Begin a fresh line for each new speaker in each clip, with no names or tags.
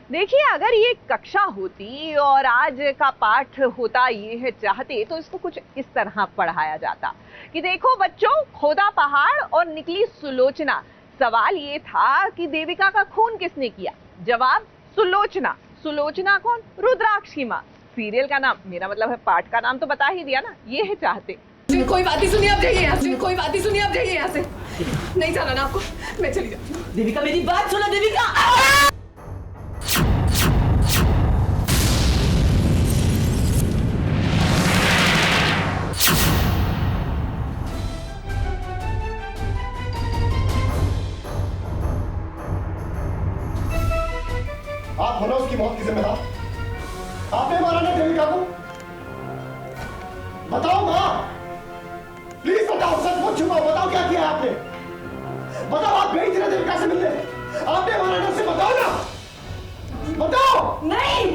देखिए, अगर ये कक्षा होती और आज का पाठ होता ये है चाहते, तो इसको कुछ इस तरह पढ़ाया जाता कि देखो बच्चों, खोदा पहाड़ और निकली सुलोचना। सवाल ये था कि देविका का खून किसने किया? जवाब सुलोचना। सुलोचना कौन? रुद्राक्ष की माँ। सीरियल का नाम, मेरा मतलब है पाठ का नाम तो बता ही दिया ना, ये है चाहते।
कोई बात नहीं सुनिए, आप जाइए यहाँ से। कोई बात नहीं सुनिए, आप जाइए यहाँ से। नहीं जाना ना आपको, मैं चली जाती हूँ।
देविका मेरी बात सुनो देविका।
आप हो ना उसकी मौत की जिम्मेदार। आपने मारा ना देविका को? बताओ माँ, प्लीज बताओ, सच मत छुपाओ, बताओ क्या किया आपने? बताओ, आप गई थी ना देविका से मिलने, आपने मारा ना उसे? बताओ ना, बताओ।
नहीं,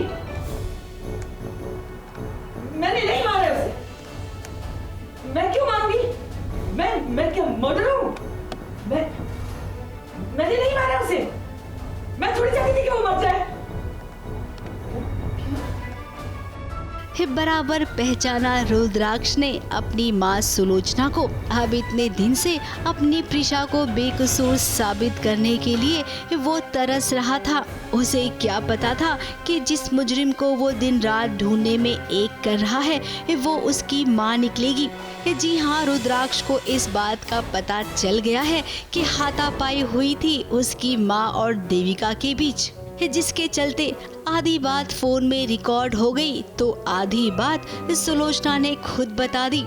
मैंने नहीं मारा उसे। मैं क्यों मारूंगी? मैं क्या मर्डर हूं? मैंने नहीं मारा उसे। मैं थोड़ी चाहती थी कि वो मर जाए।
बराबर पहचाना रुद्राक्ष ने अपनी माँ सुलोचना को। अब इतने दिन से अपनी प्रिशा को बेकसूर साबित करने के लिए वो तरस रहा था। उसे क्या पता था कि जिस मुजरिम को वो दिन रात ढूंढने में एक कर रहा है वो उसकी माँ निकलेगी। जी हाँ, रुद्राक्ष को इस बात का पता चल गया है कि हाथापाई हुई थी उसकी माँ और देविका के बीच, जिसके चलते आधी बात फोन में रिकॉर्ड हो गई तो आधी बात सुलोचना ने खुद बता दी।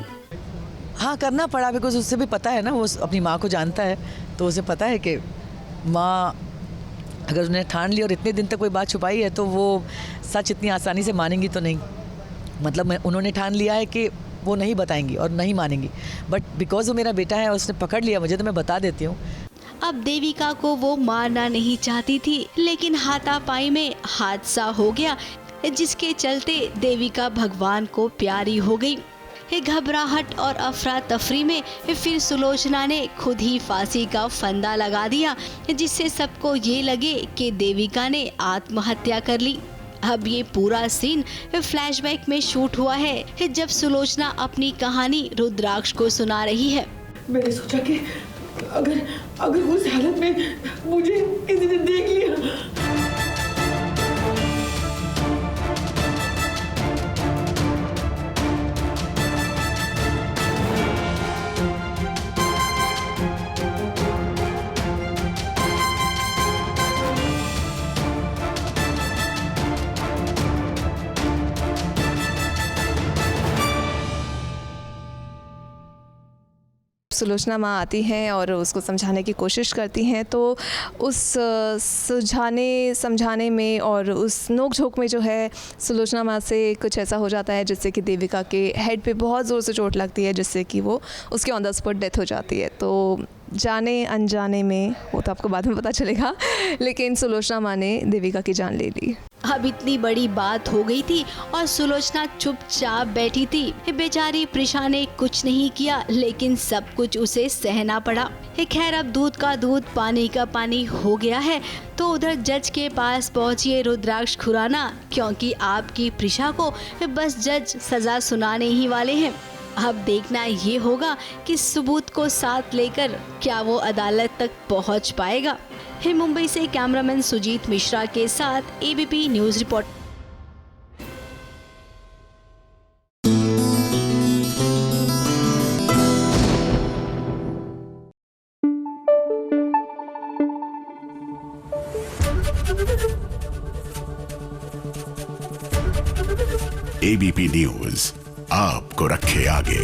हाँ, करना पड़ा, बिकॉज उससे भी पता है ना, वो अपनी माँ को जानता है, तो उसे पता है कि माँ अगर उन्हें ठान ली और इतने दिन तक कोई बात छुपाई है तो वो सच इतनी आसानी से मानेंगी तो नहीं। मतलब उन्होंने ठान लिया है कि वो नहीं बताएंगी और नहीं मानेंगी, बट बिकॉज वो मेरा बेटा है और उसने पकड़ लिया मुझे, तो मैं बता देती हूँ।
अब देविका को वो मारना नहीं चाहती थी, लेकिन हाथापाई में हादसा हो गया जिसके चलते देविका भगवान को प्यारी हो गई। घबराहट और अफरा तफरी में फिर सुलोचना ने खुद ही फांसी का फंदा लगा दिया, जिससे सबको ये लगे कि देविका ने आत्महत्या कर ली। अब ये पूरा सीन फ्लैशबैक में शूट हुआ है जब सुलोचना अपनी कहानी रुद्राक्ष को सुना रही है।
मैंने सोचा कि अगर उस हालत में मुझे किसी ने देख लिया।
सुलोचना माँ आती हैं और उसको समझाने की कोशिश करती हैं, तो उस समझाने में और उस नोक झोंक में जो है सुलोचना माँ से कुछ ऐसा हो जाता है जिससे कि देविका के हेड पे बहुत ज़ोर से चोट लगती है, जिससे कि वो उसके ऑन द स्पॉट डेथ हो जाती है। तो जाने अनजाने में, वो तो आपको बाद में पता चलेगा, लेकिन सुलोचना माँ ने देविका की जान ले ली।
अब इतनी बड़ी बात हो गई थी और सुलोचना चुपचाप बैठी थी। बेचारी प्रिशा ने कुछ नहीं किया, लेकिन सब कुछ उसे सहना पड़ा। खैर, अब दूध का दूध पानी का पानी हो गया है, तो उधर जज के पास पहुंचिए रुद्राक्ष खुराना, क्योंकि आपकी प्रिशा को बस जज सजा सुनाने ही वाले हैं। अब देखना ये होगा कि सबूत को साथ लेकर क्या वो अदालत तक पहुंच पाएगा। मुंबई से कैमरामैन सुजीत मिश्रा के साथ ABP news report.
ABP news आपको रखे आगे।